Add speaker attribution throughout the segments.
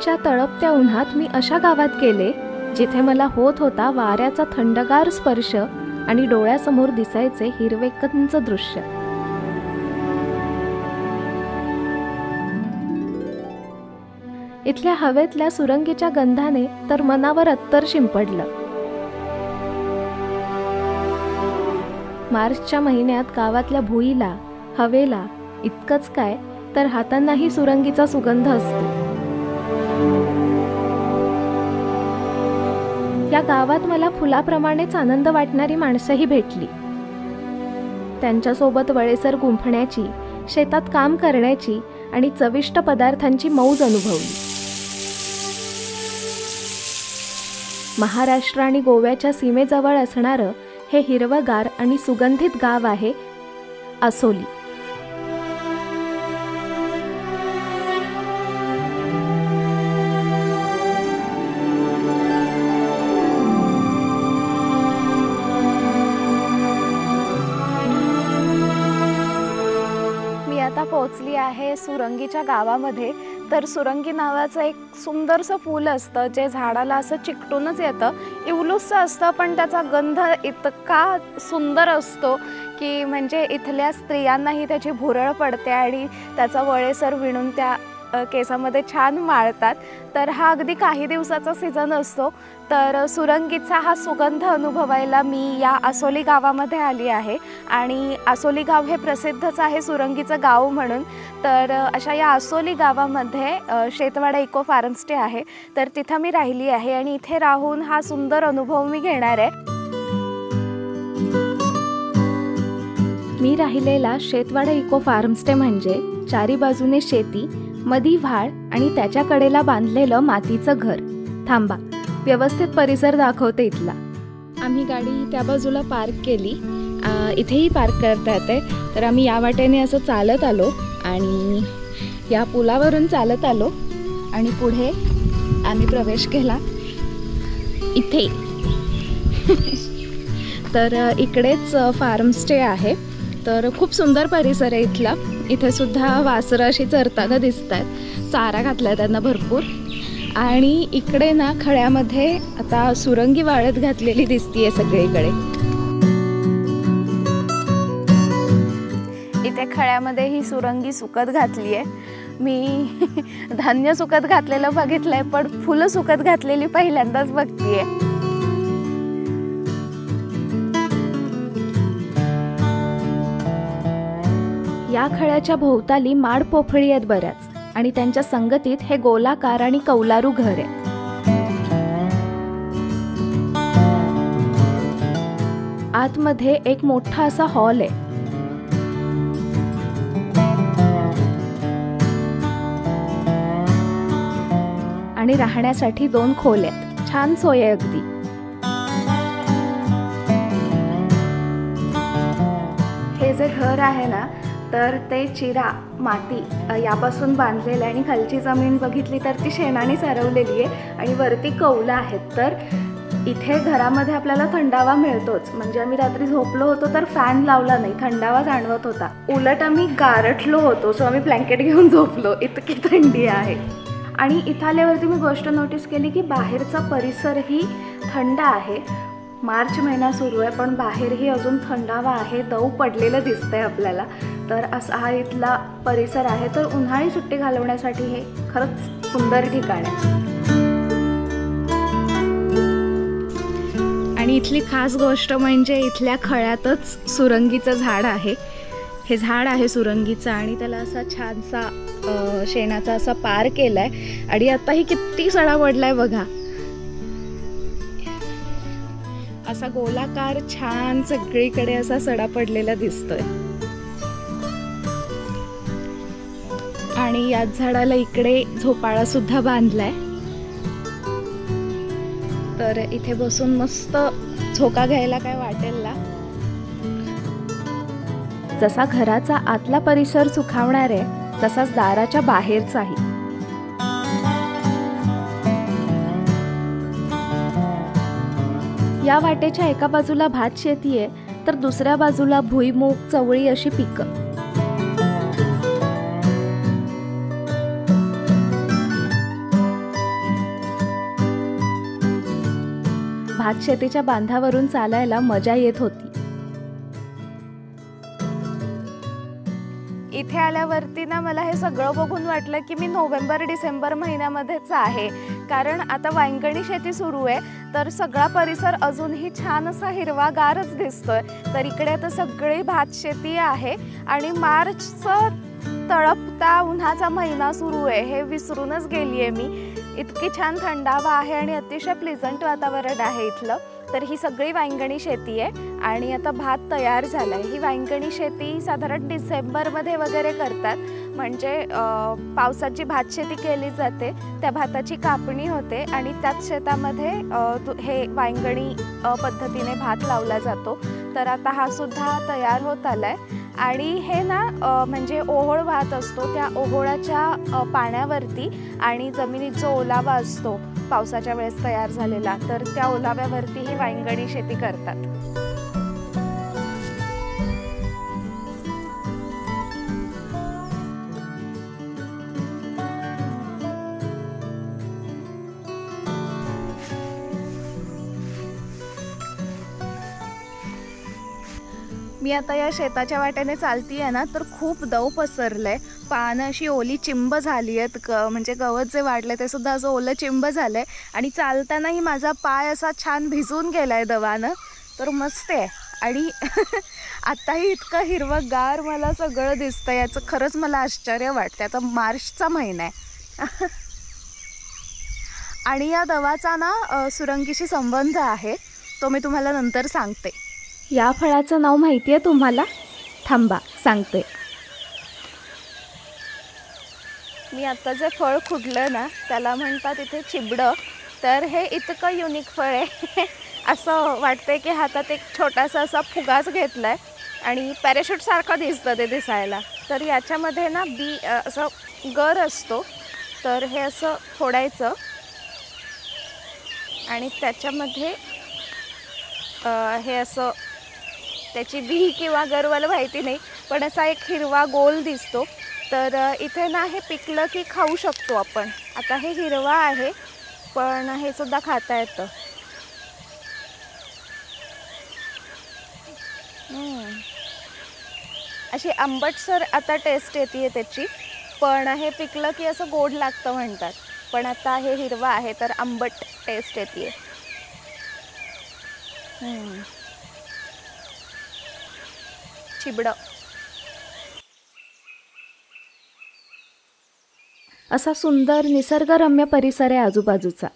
Speaker 1: मार्चच्या तळपत्या उन्हात मी अशा गावात गेले जिथे मला होत होता वाऱ्याचा थंडगार स्पर्श आणि डोळ्यासमोर दिसायचे हिरवे कंच दृश्य. इथल्या हवेतल्या सुरंगीच्या गंधाने तर मनावर अत्तर शिंपडलं. मार्चच्या महिन्यात गावातल्या भुईला, हवेला इतकंच काय तर हातांनाही सुरंगीचा सुगंध असतो. या गावात मला फुलाप्रमाणेच आनंद वाटणारी माणसंही भेटली. त्यांच्यासोबत वेळेसर गुंफण्याची, शेतात काम करण्याची आणि चविष्ट पदार्थांची मौज अनुभवली. महाराष्ट्र आणि गोव्याच्या सीमेजवळ असणारं हे हिरवगार आणि सुगंधित गाव आहे आसोली. मी आता पोहोचली आहे सुरंगीच्या गावामध्ये. तर सुरंगी नावाचं एक सुंदरसं फूल असतं जे झाडाला असं चिकटूनच येतं. इवलूसं असतं पण त्याचा गंध इतका सुंदर असतो की म्हणजे इथल्या स्त्रियांनाही त्याची भुरळ पडते आणि त्याचा वळेसर विणून त्या केसामध्ये छान माळतात. तर हा अगदी काही दिवसाचा सीझन असतो. तर सुरंगीचा हा सुगंध अनुभवायला मी या आसोली गावामध्ये आली आहे आणि आसोली गाव हे प्रसिद्धच आहे सुरंगीचं गाव म्हणून. तर अशा या आसोली गावामध्ये शेतवाडा इको फार्म स्टे आहे. तर तिथं मी राहिली आहे आणि इथे राहून हा सुंदर अनुभव मी घेणार आहे. मी राहिलेला शेतवाडा इको फार्म स्टे म्हणजे चारी बाजूने शेती, मधी व्हाळ आणि त्याच्या कडेला बांधलेलं मातीचं घर. थांबा, व्यवस्थित परिसर दाखवते इथला. आम्ही गाडी त्या बाजूला पार्क केली. इथेही पार्क करता येते. तर आम्ही या वाटेने असं चालत आलो आणि या पुलावरून चालत आलो आणि पुढे आम्ही प्रवेश केला इथे. तर इकडेच फार्म स्टे आहे. तर खूप सुंदर परिसर आहे इथला. इथे सुद्धा वासरं अशी चरताना दिसत आहेत. चारा घातला त्यांना भरपूर. आणि इकडे ना खळ्यामध्ये आता सुरंगी वाळत घातलेली दिसतीये सगळीकडे. इथे खळ्यामध्ये ही सुरंगी सुकत घातली आहे. मी धान्य सुकत घातलेलं बघितलंय पण फुलं सुकत घातलेली पहिल्यांदाच बघतीये. या खळ्याच्या भोवताली माड पोफळी आहेत बऱ्याच आणि त्यांच्या संगतीत हे गोलाकार आणि कौलारू घर आहे. आतमध्ये एक मोठा असा हॉल आहे. आणि राहण्यासाठी 2 खोल्या आहेत. छान सोय आहे अगदी. हे जे घर आहे ना तर ते चिरा, माती यापासून बांधलेलं आहे आणि खालची जमीन बघितली तर ती शेणाने सारवलेली आहे आणि वरती कौलं आहेत. तर इथे घरामध्ये आपल्याला थंडावा मिळतोच. म्हणजे आम्ही रात्री झोपलो होतो तर फॅन लावला नाही, थंडावा जाणवत होता. उलट आम्ही गारठलो होतो, सो आम्ही ब्लँकेट घेऊन झोपलो, इतकी थंडी आहे. आणि इथं आल्यावरती मी गोष्ट नोटीस केली की बाहेरचा परिसरही थंड आहे. मार्च महिना सुरू आहे पण बाहेरही अजून थंडावा आहे, दव पडलेलं दिसतंय आपल्याला. तर असा हा इथला परिसर आहे. तर उन्हाळी सुट्टी घालवण्यासाठी हे खरंच सुंदर ठिकाण आहे. आणि इथली खास गोष्ट म्हणजे इथल्या खळ्यातच सुरंगीचं झाड आहे. हे झाड आहे सुरंगीचं आणि त्याला असा छानसा शेणाचा असा पार केलाय आणि आताही किती सडा पडलाय बघा. असा गोलाकार छान सगळीकडे असा सडा पडलेला दिसतोय. आणि याच झाडाला इकडे झोपाळा सुद्धा बांधलाय. तर इथे बसून मस्त झोका घ्यायला काय वाटेल ना. जसा घराचा आतला परिसर सुखावणार आहे तसाच दाराच्या बाहेरचाही. या वाटेच्या एका बाजूला भात शेती आहे तर दुसऱ्या बाजूला भुईमूग, चवळी अशी पिकं. भातशेतीच्या बांधावरून चालायला मजा येत होती. इथे आल्यावरती ना मला हे सगळं बघून वाटलं की मी नोव्हेंबर डिसेंबर महिन्यामध्येच आहे, कारण आता वांगणी शेती सुरू आहे, तर सगळा परिसर अजूनही छान असा हिरवागारच दिसतोय. तर इकडे आता सगळी भातशेती आहे आणि मार्चचा तळपता उन्हाचा महिना सुरू आहे हे विसरूनच गेली आहे मी. इतकी छान थंडावा आहे आणि अतिशय प्लेझंट वातावरण आहे इथलं. तर ही सगळी वांगणी शेती आहे आणि आता भात तयार झाला आहे. ही वांगणी शेती साधारण डिसेंबरमध्ये वगैरे करतात, म्हणजे पावसाची भातशेती केली जाते, त्या भाताची कापणी होते आणि त्याच शेतामध्ये हे वांगणी पद्धतीने भात लावला जातो. तर आता हा सुद्धा तयार होत आला आहे आणि हे ना म्हणजे ओहोळ भात असतो, त्या ओहोळाच्या पाण्यावरती आणि जमिनीत जो ओलावा असतो पावसाच्या वेळेस तयार झालेला, तर त्या ओलाव्यावरती ही वांगणी शेती करतात. मी आता या शेताच्या वाटेने चालतीये ना, तर खूप दव पसरलंय, पानं अशी ओली चिंब झाली आहेत, म्हणजे गवत जे वाढले ते सुद्धा असं ओलं चिंब झालंय आणि चालतानाही माझा पाय असा छान भिजून गेलाय दवानं. तर मस्त आहे आणि आताही इतकं हिरवंगार मला सगळं दिसतं, याचं खरंच मला आश्चर्य वाटतं. आता मार्चचा महिना आहे आणि या दवाचा ना सुरंगीशी संबंध आहे, तो मी तुम्हाला नंतर सांगते. या फळाचं नाव माहिती आहे तुम्हाला? थांबा सांगते. मी आता जे फळ खुडलं ना त्याला म्हणतात इथे चिबडं. तर हे इतकं युनिक फळ आहे असं वाटतंय की हातात एक छोटासा असा फुगाच घेतलाय आणि पॅराशूट सारखं दिसतं ते दिसायला. तर याच्यामध्ये ना बी असं गर असतो, तर हे असं फोडायचं आणि त्याच्यामध्ये हे असं त्याची बी किंवा गर मला माहिती नाही, पण असा एक हिरवा गोल दिसतो. तर इथे ना हे पिकलं की खाऊ शकतो आपण. आता हे हिरवा आहे पण हे सुद्धा खाता येतं. अशी आंबटसर आता टेस्ट येते त्याची, पण हे पिकलं की असं गोड लागतं म्हणतात. पण आता हे हिरवा आहे तर आंबट टेस्ट येते. चिबडं. असा सुंदर निसर्गरम्य परिसर आहे आजूबाजूचा.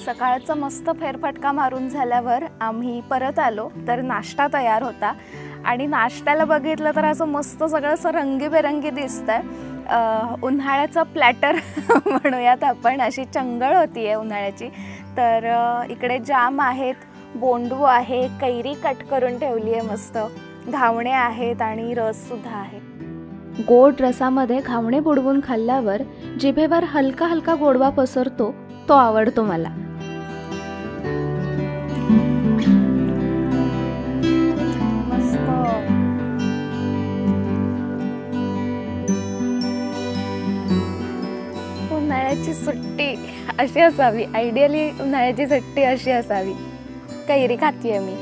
Speaker 1: सकाळचा मस्त फेरफटका मारून झाल्यावर आम्ही परत आलो, तर नाश्ता तयार होता आणि नाश्त्याला बघितलं तर असं मस्त सगळं असं रंगीबेरंगी दिसतंय. उन्हाळ्याचं प्लॅटर म्हणूयात आपण, अशी चंगळ होती आहे उन्हाळ्याची. तर इकडे जाम आहेत, बोंडू आहे, कैरी कट करून ठेवली आहे मस्त, घावणे आहेत आणि रससुद्धा आहे. गोड रसामध्ये घावणे बुडवून खाल्ल्यावर जिभेवर हलका हलका गोडवा पसरतो, तो आवडतो मला. उन्हाळ्याची सुट्टी अशी असावी, आयडियली उन्हाळ्याची सुट्टी अशी असावी. कैरी खातीये मी.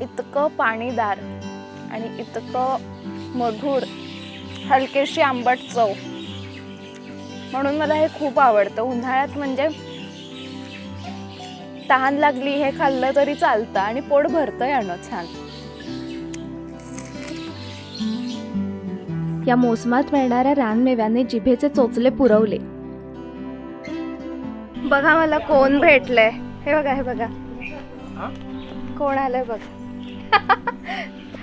Speaker 1: इतकं पाणीदार आणि इतकं मधुर, हलकीशी आंबट चव, म्हणून मला हे खूप आवडतं. उन्हाळ्यात म्हणजे तहान लागली हे खाल्लं तरी चालतं आणि पोट भरतं यानं छान. या मोसमात मिळणाऱ्या रानमेव्याने जिभेचे चोचले पुरवले. बघा मला कोण भेटलंय, हे बघा हे बघा कोण आलंय बघा.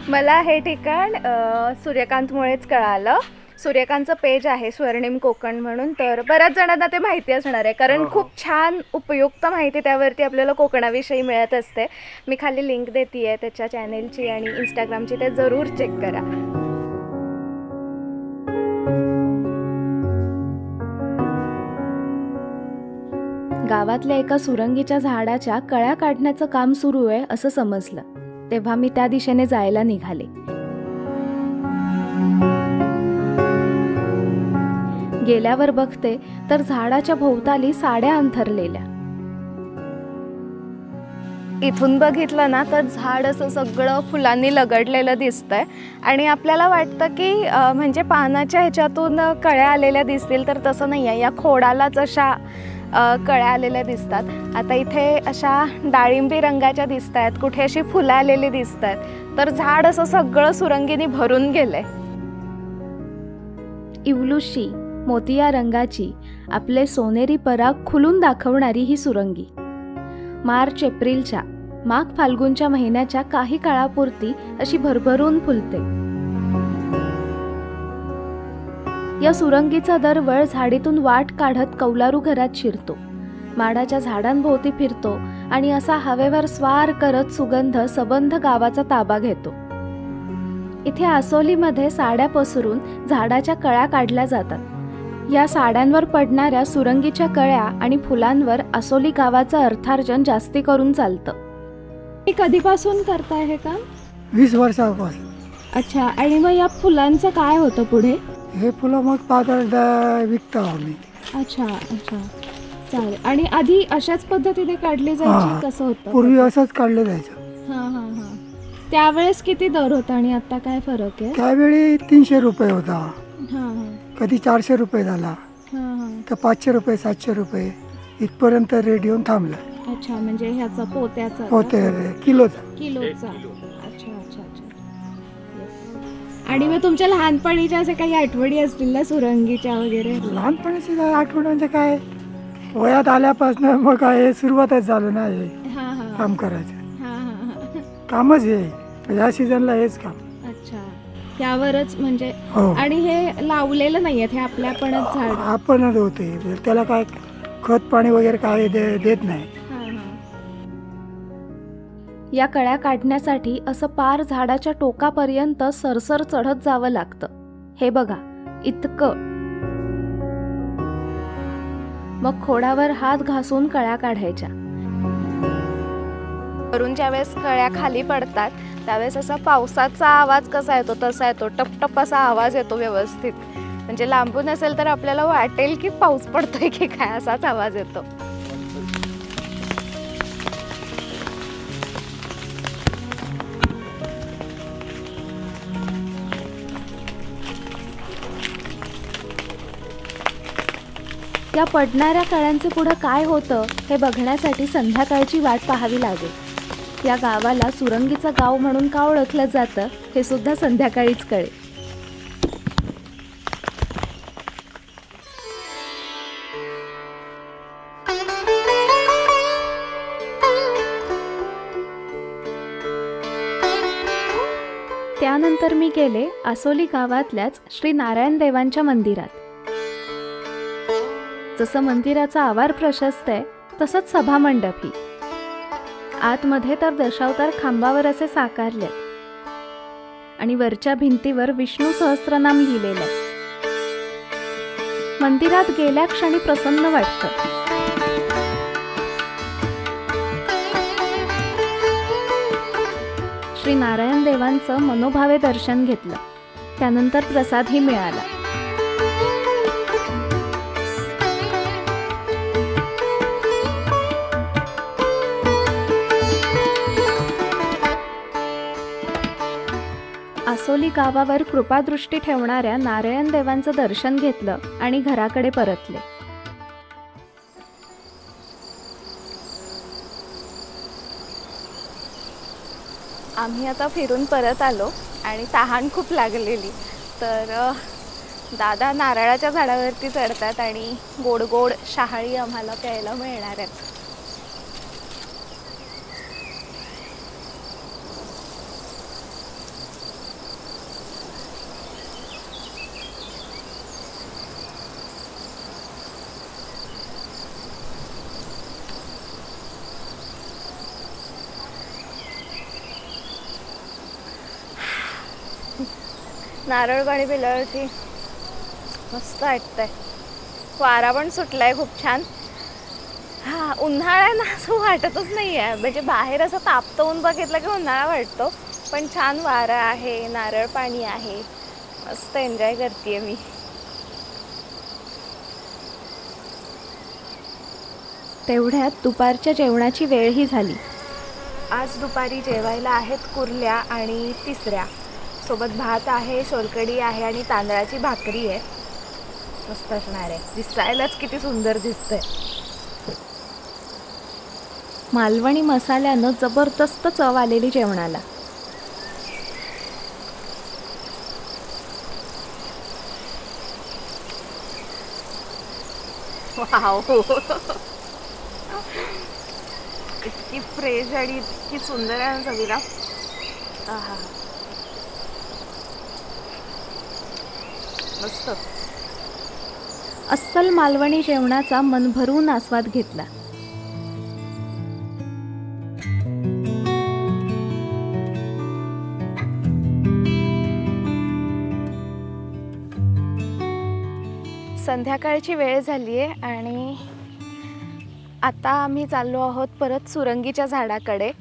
Speaker 1: मला हे ठिकाण सूर्यकांतमुळेच कळालं. सूर्यकांतचं पेज आहे स्वर्णिम कोकण म्हणून, तर बऱ्याच जणांना ते माहिती असणार आहे कारण खूप छान उपयुक्त माहिती त्यावरती आपल्याला कोकणाविषयी मिळत असते. मी खाली लिंक देते आहे त्याच्या चॅनेलची आणि इंस्टाग्रामची, ते जरूर चेक करा. गावातल्या एका सुरंगीच्या झाडाच्या कळ्या काढण्याचं काम सुरू आहे असं समजलं तेव्हा मी त्या दिशेने जायला निघाले. गेल्यावर बघते तर झाडाच्या भोवताली साड्या अंथरलेल्या. इथून बघितलं ना तर झाड असं सगळं फुलांनी लगडलेलं दिसतंय आणि आपल्याला वाटतं की म्हणजे पानाच्या ह्याच्यातून कळ्या आलेल्या दिसतील, तर तसं नाही आहे. या खोडालाच अशा कळ्या आलेल्या दिसतात. आता इथे अशा डाळिंबी रंगाच्या दिसत आहेत, कुठे अशी फुलं आलेली दिसत आहेत, तर झाड असं सगळं सुरंगीनी भरून गेलंय. इवलूशी मोतिया रंगाची आपले सोनेरी पराग खुलून दाखवणारी ही सुरंगी मार्च एप्रिलच्या माघ फाल्गुनच्या महिन्याच्या काही काळापुरती अशी भरभरून फुलते. या सुरंगीचा दरवळ झाडीतून वाट काढत कौलारू घरात शिरतो, माडाच्या झाडांभोवती फिरतो आणि असा हवेवर स्वार करत सुगंध सबंध गावाचा ताबा घेतो. इथे आसोलीमध्ये साड्या पसरून झाडाच्या कळ्या काढल्या जातात. या साड्यांवर पडणाऱ्या सुरंगीच्या कळ्या आणि फुलांवर आसोली गावाचं अर्थार्जन जास्ती करून चालतं. कधीपासून करताय हे काम?
Speaker 2: 20 वर्षापासून.
Speaker 1: अच्छा, आणि मग या फुलांचं काय होतं पुढे?
Speaker 2: हे फुलं मग बाजारात विकतो आम्ही.
Speaker 1: अच्छा अच्छा, चालेल. आणि आधी अशाच पद्धतीने काढली जायची, कसं होतं?
Speaker 2: पूर्वी असंच काढलं जायचं.
Speaker 1: हां हां हां. त्यावेळेस किती दर होता आणि आता काय फरक आहे?
Speaker 2: त्यावेळी 300 रुपये होता,
Speaker 1: हां हां.
Speaker 2: कधी 400 रुपये झाला,
Speaker 1: हां हां.
Speaker 2: तर 500 रुपये 700 रुपये इथपर्यंत रेट येऊन थांबला.
Speaker 1: अच्छा, म्हणजे ह्याचा पोत्याचा
Speaker 2: होते किलोचा.
Speaker 1: किलोचा. अच्छा अच्छा अच्छा. आणि मग तुमच्या लहानपणीच्या अशा काही आठवणी असतील ना सुरंगीच्या वगैरे?
Speaker 2: लहानपणीची आठवण म्हणजे काय, वयात आल्यापासून मग काय सुरुवातच झालं ना हे काम करायचं. कामच हे या सीझनला हेच काम.
Speaker 1: अच्छा, त्यावरच म्हणजे.
Speaker 2: हो. आणि
Speaker 1: हे लावलेलं नाहीये, हे आपल्यापणच झाड
Speaker 2: आपणच होते, त्याला काय खत पाणी वगैरे काय देत नाही.
Speaker 1: या कळ्या काढण्यासाठी असं पार झाडाच्या टोकापर्यंत सरसर चढत जावं लागतं. हे बघा इतकं. मग खोडावर हात घासून कळ्या काढायच्या. वरून ज्यावेळेस कळ्या खाली पडतात त्यावेळेस असा पावसाचा आवाज कसा येतो तसा येतो, टपटप असा आवाज येतो व्यवस्थित. म्हणजे लांबून असेल तर आपल्याला वाटेल की पाऊस पडतोय की काय, असाच आवाज येतो. या पडणाऱ्या कळ्यांचे पुढं काय होतं हे बघण्यासाठी संध्याकाळची वाट पाहावी लागेल. या गावाला सुरंगीचं गाव म्हणून का ओळखलं जातं हे सुद्धा संध्याकाळीच कळेल. त्यानंतर मी गेले आसोली गावातल्याच श्री नारायण देवांच्या मंदिरात. जसं मंदिराचा आवार प्रशस्त आहे तसंच सभामंडपही. आतमध्ये तर दशावतार खांबावर असे साकारले आणि वरच्या भिंतीवर विष्णू सहस्त्रनाम लिहिलेलं आहे. मंदिरात गेल्या क्षणी प्रसन्न वाटतं. श्री नारायण देवांचं मनोभावे दर्शन घेतलं. त्यानंतर प्रसादही मिळाला. आसोली गावावर कृपादृष्टी ठेवणाऱ्या नारायण देवांचं दर्शन घेतलं आणि घराकडे परतले. आम्ही आता फिरून परत आलो आणि तहान खूप लागलेली, तर दादा नारळाच्या झाडावरती चढतात आणि गोड गोड शहाळी आम्हाला प्यायला मिळणार आहेत. नारळ पाणी पिल्यावरती मस्त वाटतंय. वारा पण सुटलाय खूप छान. हा, उन्हाळा ना असं वाटतच नाही आहे. म्हणजे बाहेर असं तापतं ऊन बघितलं की उन्हाळा वाटतो, पण छान वारा आहे, नारळ पाणी आहे, मस्त एन्जॉय करते मी. तेवढ्यात दुपारच्या जेवणाची वेळही झाली. आज दुपारी जेवायला आहेत कुर्ल्या आणि तिसऱ्या, सोबत भात आहे, सोलकढी आहे आणि तांदळाची भाकरी आहे. मस्त असणार आहे. दिसायलाच किती सुंदर दिसतंय. मालवणी मसाल्यानं जबरदस्त चव आलेली जेवणाला. वाव, इतकी फ्रेश आणि इतकी सुंदर आहे ना चवीला. आहा, मस्त. अस्सल मालवणी जेवणाचा मन भरून आस्वाद घेतला. संध्याकाळची वेळ झाली आहे आणि आता आम्ही चाललो आहोत परत सुरंगीच्या झाडाकडे.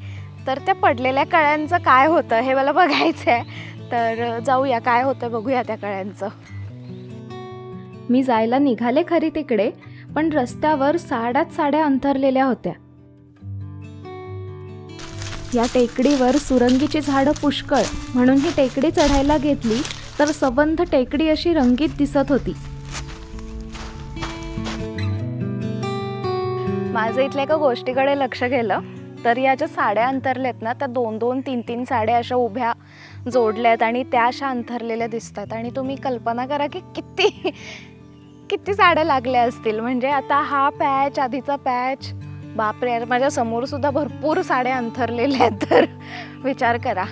Speaker 1: तर त्या पडलेल्या कळ्यांचं काय होतं हे मला बघायचं आहे. तर जाऊया, काय होतं बघूया त्या कळ्यांचं. मी जायला निघाले खरी तिकडे, पण रस्त्यावर साड्या अंथरलेल्या होत्या. या टेकडीवर सुरंगीची झाडं पुष्कळ, म्हणून ही टेकडी चढायला घेतली तर सबंध टेकडी अशी रंगीत दिसत होती. माझं इथल्या एका गोष्टीकडे लक्ष गेलं तर या ज्या साड्या अंतरल्यात ना, त्या 2-2, 3-3 साड्या अशा उभ्या जोडल्यात आणि त्या अशा अंथरलेल्या दिसतात. आणि तुम्ही कल्पना करा की किती साड्या लागल्या असतील. म्हणजे आता हा पॅच, आधीचा पॅच, बापरे, माझ्या समोर सुद्धा भरपूर साड्या अंथरलेल्या आहेत. तर विचार करा.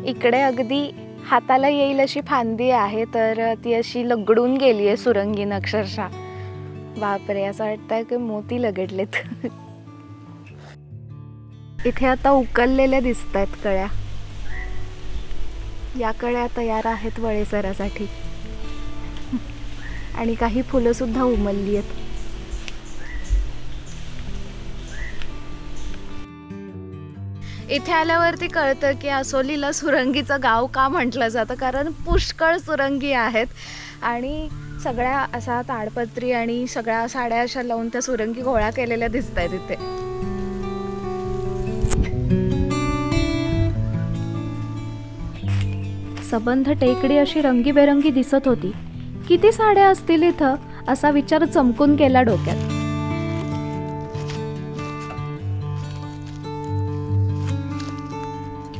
Speaker 1: इकडे अगदी हाताला येईल अशी फांदी आहे, तर ती अशी लगडून गेली आहे सुरंगीनं अक्षरशः. बापरे, असं वाटतंय की मोती लगडलेत. इथे आता उकललेल्या दिसत आहेत कळ्या. या कळ्या तयार आहेत वळेसरासाठी. आणि काही फुलं सुद्धा उमलली आहेत. इथे आल्यावरती कळतं की आसोलीला सुरंगीचं गाव का म्हटलं जातं, कारण पुष्कळ सुरंगी आहेत. आणि सगळ्या असा ताडपत्री आणि सगळ्या साड्या अशा लावून त्या सुरंगी गोळा केलेल्या दिसत आहेत इथे. सबंध टेकडी अशी रंगीबेरंगी दिसत होती. किती साड्या असतील इथं असा विचार चमकून गेला डोक्यात.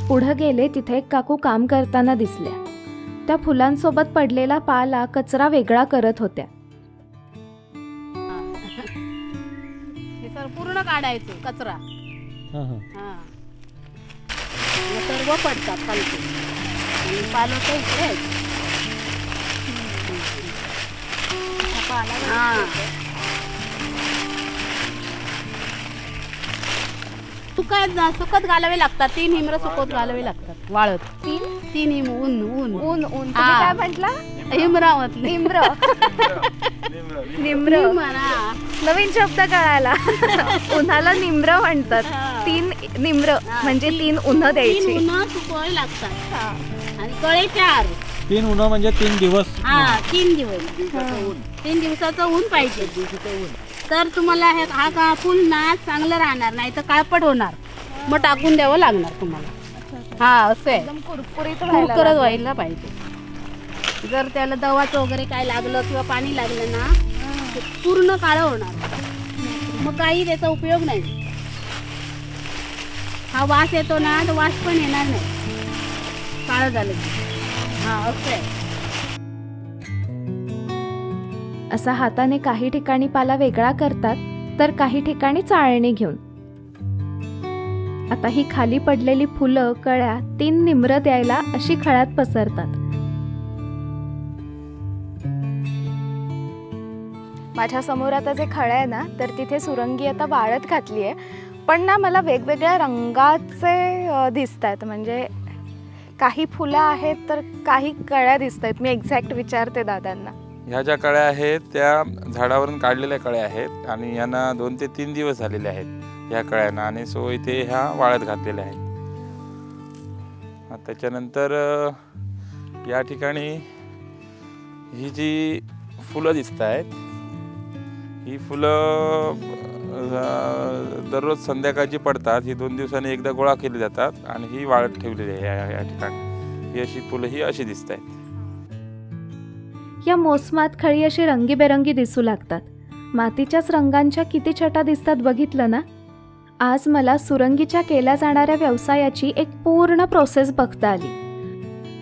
Speaker 1: पुढे गेले तिथे एक काकू काम करताना दिसल्या. त्या फुलांसोबत पडलेला पाला, कचरा वेगळा करत होत्या.
Speaker 3: पूर्ण काढायचं कचरा, सर्व पडतात पालो सुकत घालावे लागतात. 3 हिमरं सुकत घालावे लागतात वाळत. 3 हिम ऊन ऊन ऊन ऊन
Speaker 1: काय म्हटलं? निम्र. नवीन शब्द कळायला. उन्हाला निम्र म्हणतात. 3 निम्र म्हणजे 3 उन्ह द्यायची.
Speaker 3: 3 उन्ह सुकवावे लागतात. आणि कळे 4.
Speaker 4: 3 उन्ह म्हणजे 3 दिवस.
Speaker 3: 3 दिवस. 3 दिवसाचं ऊन पाहिजे. तर तुम्हाला हा का फुल ना चांगलं राहणार, नाही तर काळपट होणार. मग टाकून द्यावं लागणार तुम्हाला. असं आहे, कुरकुरीत व्हायला पाहिजे. जर त्याला दवाचं वगैरे काय लागलं किंवा पाणी लागलं ना, पूर्ण काळं होणार. मग काही त्याचा उपयोग नाही. हा वास येतो ना, तर वास पण येणार नाही काळं झालं. असं आहे.
Speaker 1: असा हाताने काही ठिकाणी पाला वेगळा करतात, तर काही ठिकाणी चाळणी घेऊन. आता ही खाली पडलेली फुलं, कळ्या 3 निम्र द्यायला अशी खळ्यात पसरतात. माझ्या समोर आता जे खळं आहे ना, तर तिथे सुरंगी आता वाळत घातली आहे, पण ना मला वेगवेगळ्या रंगाचे दिसत आहेत. म्हणजे काही फुलं आहेत तर काही कळ्या दिसत आहेत. मी एक्झॅक्ट विचारते दादांना.
Speaker 5: ह्या ज्या कळ्या आहेत त्या झाडावरून काढलेल्या कळ्या आहेत आणि यांना 2 ते 3 दिवस झालेले आहेत ह्या कळ्यांना, आणि सो इथे ह्या वाळत घातलेल्या आहेत. त्याच्यानंतर या ठिकाणी ही जी फुलं दिसत आहेत, ही फुलं दररोज संध्याकाळची पडतात. ही 2 दिवसांनी एकदा गोळा केली जातात आणि ही वाळत ठेवलेली आहे या ठिकाणी. ही अशी फुलं ही अशी दिसत आहेत.
Speaker 1: या मोसमात खळी अशी रंगीबेरंगी दिसू लागतात. मातीच्याच रंगांच्या किती छटा दिसतात बघितलं ना. आज मला सुरंगीच्या केल्या जाणाऱ्या व्यवसायाची एक पूर्ण प्रोसेस बघता आली.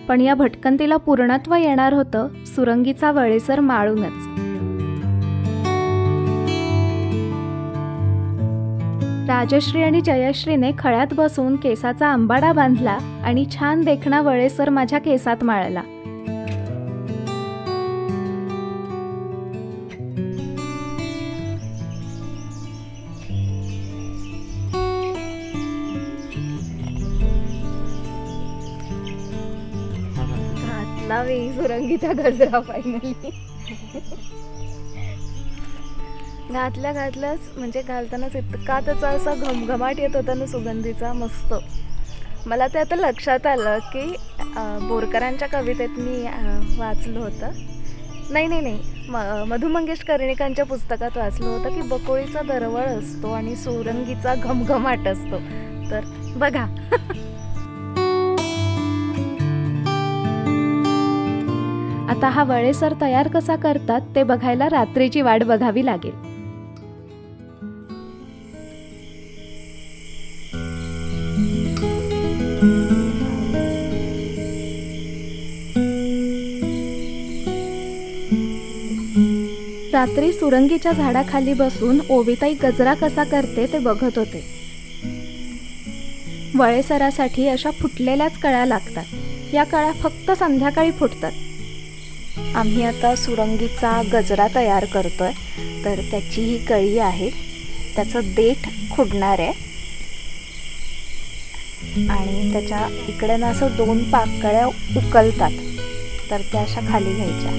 Speaker 1: पण या भटकंतीला पूर्णत्व येणार होतं सुरंगीचा वळेसर माळूनच. राजश्री आणि जयश्रीने खळ्यात बसून केसाचा आंबाडा बांधला आणि छान देखणा वळेसर माझ्या केसात माळला. सुरंगीचा गजरा फायनली घातल्याच म्हणजे घालतानाच इतका त्याचा असा घमघमाट येत होता ना सुगंधीचा, मस्त. मला ते आता लक्षात आलं की बोरकरांच्या कवितेत मी वाचलं होतं, नाही मधु मंगेश कर्णिकांच्या पुस्तकात वाचलं होतं की बकोळीचा दरवळ असतो आणि सुरंगीचा घमघमाट असतो. तर बघा. आता हा वळेसर तयार कसा करतात ते बघायला रात्रीची वाट बघावी लागेल. रात्री सुरंगीच्या झाडाखाली बसून ओविताई गजरा कसा करते ते बघत होते. वळेसरासाठी अशा फुटलेल्याच कळ्या लागतात. या कळ्या फक्त संध्याकाळी फुटतात. आम्ही आता सुरंगीचा गजरा तयार करतोय. तर त्याची ही कळी आहे, त्याचं देठ खुडणार आहे आणि त्याच्या इकडे ना असं 2 पाकळ्या उकलतात, तर त्या अशा खाली घ्यायच्या.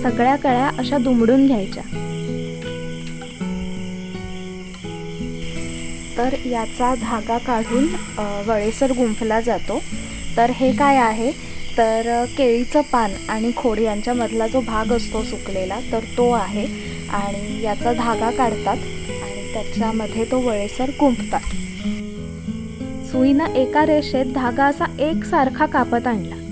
Speaker 1: सगळ्या कळ्या अशा दुमडून घ्यायच्या. तर याचा धागा काढून वळेसर गुंफला जातो. तर हे काय आहे तर केळीचं पान आणि खोड यांच्यामधला जो भाग असतो सुकलेला, तर तो आहे. आणि याचा धागा काढतात आणि त्याच्यामध्ये तो वळेसर गुंफतात. सुईनं एका रेषेत धागा असा एकसारखा कापत आणला.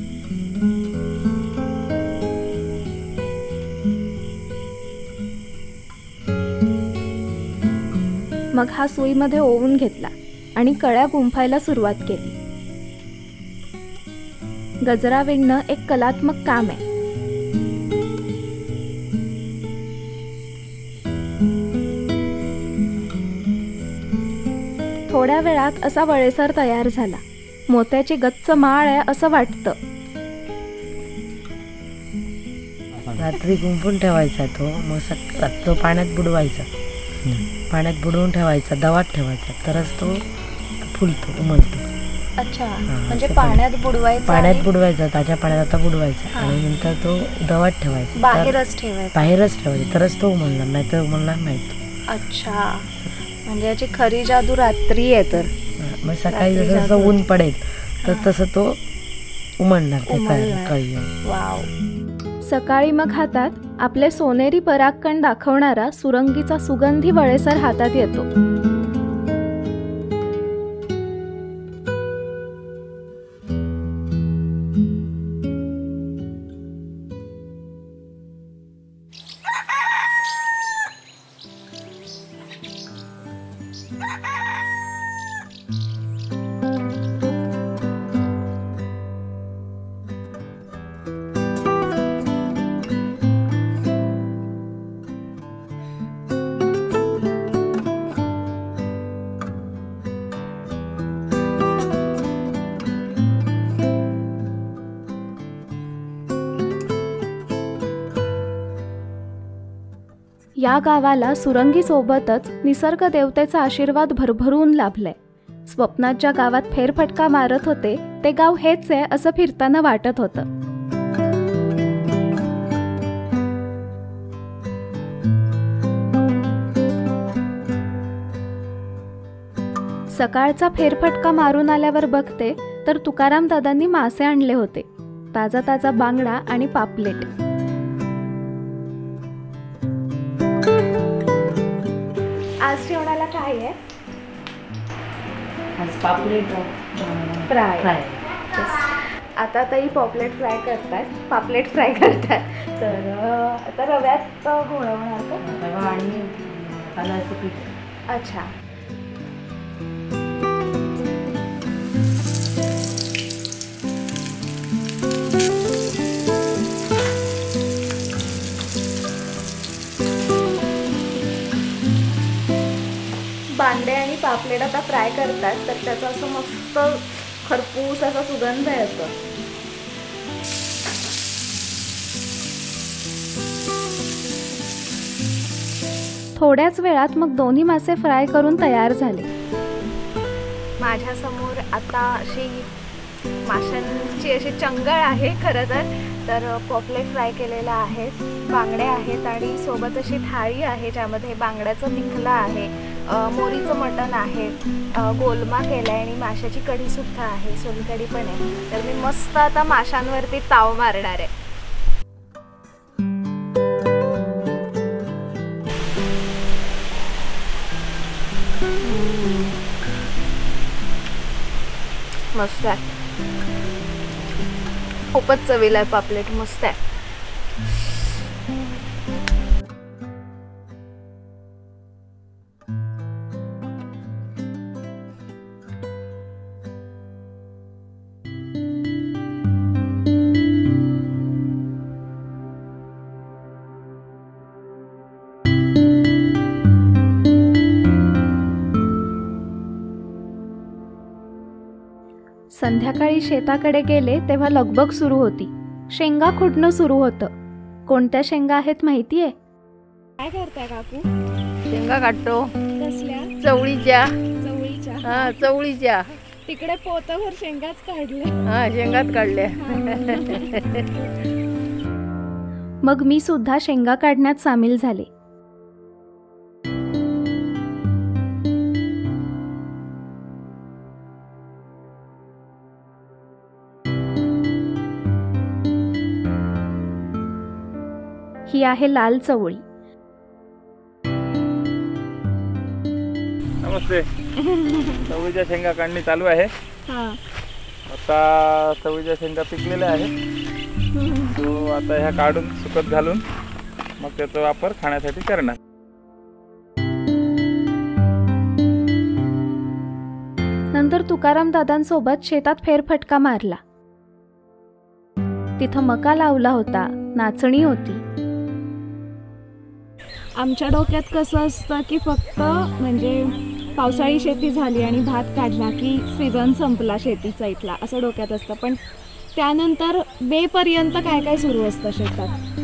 Speaker 1: मग हा सुईमध्ये ओवून घेतला आणि कळ्या गुंफायला सुरुवात केली. गजरा विणणं एक कलात्मक काम आहे. थोड्या वेळात असा वळेसर तयार झाला. मोत्याची गच्च माळ आहे असं वाटतं.
Speaker 6: रात्री गुंफून ठेवायचा तो, मग तो पाण्यात बुडवायचा. पाण्यात बुडवून ठेवायचा, दवात ठेवायचा, तरच तो फुलतो, उमलतो.
Speaker 1: अच्छा, म्हणजे पाण्यात
Speaker 6: बुडवायचा, ताज्या पाण्यात आता बुडवायचा आणि नंतर तो दवात ठेवायचा, बाहेरच ठेवायचा, तरच तो उमलणार, नाही तर उमलणार नाही तो.
Speaker 1: अच्छा, म्हणजे याची खरी जादू रात्री आहे. तर
Speaker 6: मग सकाळी जसं ऊन पडेल तर तसं तो उमलणार ते कळी.
Speaker 1: वाव. सकाळी मग हातात आपले सोनेरी परागकण दाखवणारा सुरंगीचा सुगंधी वळेसर हातात येतो. या गावाला सुरंगी सोबतच निसर्ग देवतेचा आशीर्वाद भरभरून लाभलाय. स्वप्नात ज्या गावात फेरफटका मारत होते ते गाव हेच आहे असं फिरताना वाटत होतं. सकाळचा फेरफटका मारून आल्यावर बघते तर तुकाराम दादांनी मासे आणले होते. ताजा ताजा बांगडा आणि पापलेट. आज जेवणाला काय आहे?
Speaker 6: आज पापलेट
Speaker 1: फ्राय. आता ताई पॉपलेट फ्राय करतात, पापलेट फ्राय करतात. तर आता रव्यात घोळवणार का?
Speaker 6: रवा आणि तांदळाचं पीठ.
Speaker 1: अच्छा. बांगडे आणि पापलेट आता फ्राय करतात तर त्याचा असं मस्त खरपूस असा सुगंध येतो. थोड्याच वेळात मग दोन्ही मासे फ्राय करून तयार झाले. माझ्यासमोर आता अशी माशांची अशी चंगळ आहे खरं तर पॉपलेट फ्राय केलेला आहे, बांगडे आहेत आणि सोबत अशी थाळी आहे ज्यामध्ये बांगड्याचं तिखलं आहे, मोरीचं मटण आहे, गोलमा केला आहे आणि माशाची कढीसुद्धा आहे, सोलकढी पण आहे. तर मी मस्त आता माशांवरती ताव मारणार आहे. मस्त आहे, खूपच चवीला आहे पापलेट, मस्त आहे. संध्याकाळी शेताकडे गेले तेव्हा लगबग सुरू होती. शेंगा खुडणं सुरू होतं. कोणत्या शेंगा आहेत माहितीये? काय करताय काकू?
Speaker 3: शेंगा काढतो.
Speaker 1: कसल्या?
Speaker 3: चवळीच्या.
Speaker 1: चवळीच्या.
Speaker 3: हा, चवळीच्या.
Speaker 1: तिकडे पोतभर शेंगाच काढले.
Speaker 3: हा, शेंगात काढल्या.
Speaker 1: मग मी सुद्धा शेंगा काढण्यात सामील झाले. ही आहे लाल चवळी.
Speaker 5: नमस्ते. चवळीच्या शेंगा काढणी चालू आहे. आता चवळीच्या शेंगा पिकलेल्या आहेत. तो आता ह्या काढून सुकत घालून मग त्याचा वापर खाण्यासाठी करणार.
Speaker 1: नंतर तुकाराम दादांसोबत शेतात फेरफटका मारला. तिथं मका लावला होता, नाचणी होती. आमच्या डोक्यात कसं असतं की फक्त म्हणजे पावसाळी शेती झाली आणि भात काढला की सीझन संपला शेतीचा इथला असं डोक्यात असतं. पण त्यानंतर बेपर्यंत काय काय सुरू असतं शेतात?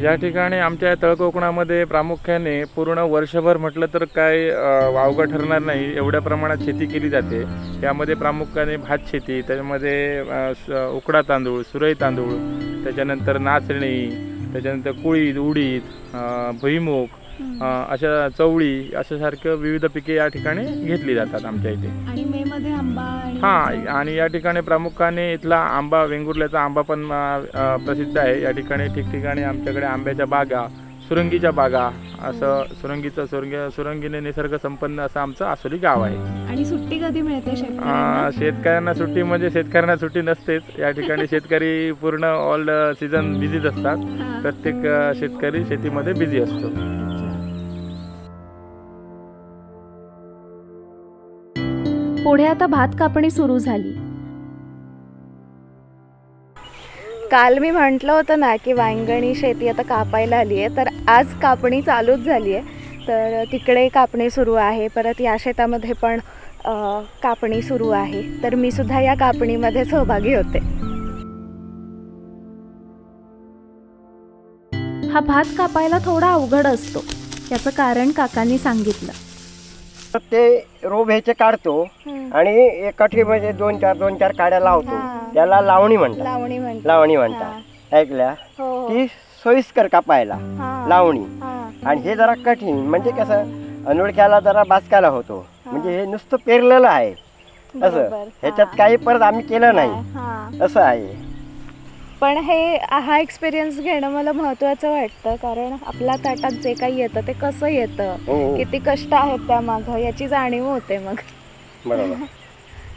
Speaker 5: या ठिकाणी आमच्या तळकोकणामध्ये प्रामुख्याने पूर्ण वर्षभर म्हटलं तर काय अवघड ठरणार नाही एवढ्या प्रमाणात शेती केली जाते. यामध्ये प्रामुख्याने भात शेती, त्याच्यामध्ये उकडा तांदूळ, सुरई तांदूळ, त्याच्यानंतर नाचणी, त्याच्यानंतर कुळीद, उडीद, भुईमूग, अशा चवळी अशासारखं विविध पिके या ठिकाणी घेतली जातात आमच्या इथे.
Speaker 1: आणि मे मध्ये आंबा.
Speaker 5: हां, आणि या ठिकाणी प्रामुख्याने इथला आंबा, वेंगुर्ल्याचा आंबा पण प्रसिद्ध आहे. या ठिकाणी ठिकठिकाणी आमच्याकडे आंब्याच्या बागा, सुरंगीच्या बागा, असं सुरंगीने निसर्ग संपन्न असं आमचं आसोली गाव आहे.
Speaker 1: आणि सुट्टी कधी मिळते
Speaker 5: शेतकऱ्यांना? सुट्टी म्हणजे शेतकऱ्यांना सुट्टी नसतेच. या ठिकाणी शेतकरी पूर्ण ऑल सीझन बिझीच असतात. प्रत्येक शेतकरी शेतीमध्ये बिझी असतो.
Speaker 1: पुढे आता भात कापणी सुरू झाली. काल मी म्हटलं होतं ना की वांगणी शेती आता कापायला आली आहे, तर आज कापणी चालूच झाली आहे. तर तिकडे कापणी सुरू आहे, परत या शेतामध्ये पण कापणी सुरू आहे. तर मी सुद्धा या कापणीमध्ये सहभागी होते. हा भात कापायला थोडा अवघड असतो. याचं कारण काकांनी सांगितलं.
Speaker 7: ते रोप ह्याचे काढतो आणि एकठी म्हणजे दोन चार काड्या लावतो. त्याला लावणी म्हणतात. लावणी म्हणतात ऐकल्या. ती सोयीस्कर कापायला लावणी. आणि हे जरा कठीण म्हणजे कसं अनोळख्याला जरा बाचकायला होतो. म्हणजे हे नुसतं पेरलेलं आहे असं. ह्याच्यात काही परत आम्ही केलं नाही असं आहे.
Speaker 1: पण हा एक्सपिरियन्स घेणं मला महत्वाचं वाटतं, कारण आपल्या ताटात जे काही येतं ते कसं येतं, किती कष्ट आहेत त्यामागं याची जाणीव होते. मग
Speaker 7: बरोबर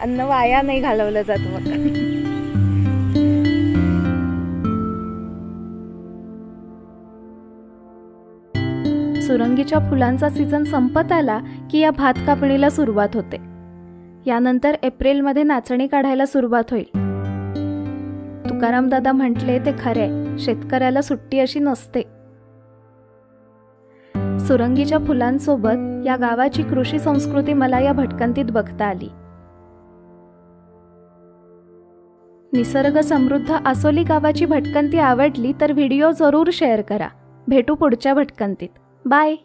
Speaker 1: अन्न वाया नाही घालवलं जात. मग सुरंगीच्या फुलांचा सीझन संपत आला की या भात कापणीला सुरुवात होते. यानंतर एप्रिलमध्ये नाचणी काढायला सुरुवात होईल. तुकाराम दादा म्हटले ते खरे, शेतकऱ्याला सुट्टी अशी नसते. सुरंगीच्या फुलांसोबत या गावाची कृषी संस्कृती मला या भटकंतीत बघता आली. निसर्ग समृद्ध आसोली गावाची भटकंती आवडली तर व्हिडिओ जरूर शेअर करा. भेटू पुढच्या भटकंतीत. बाय.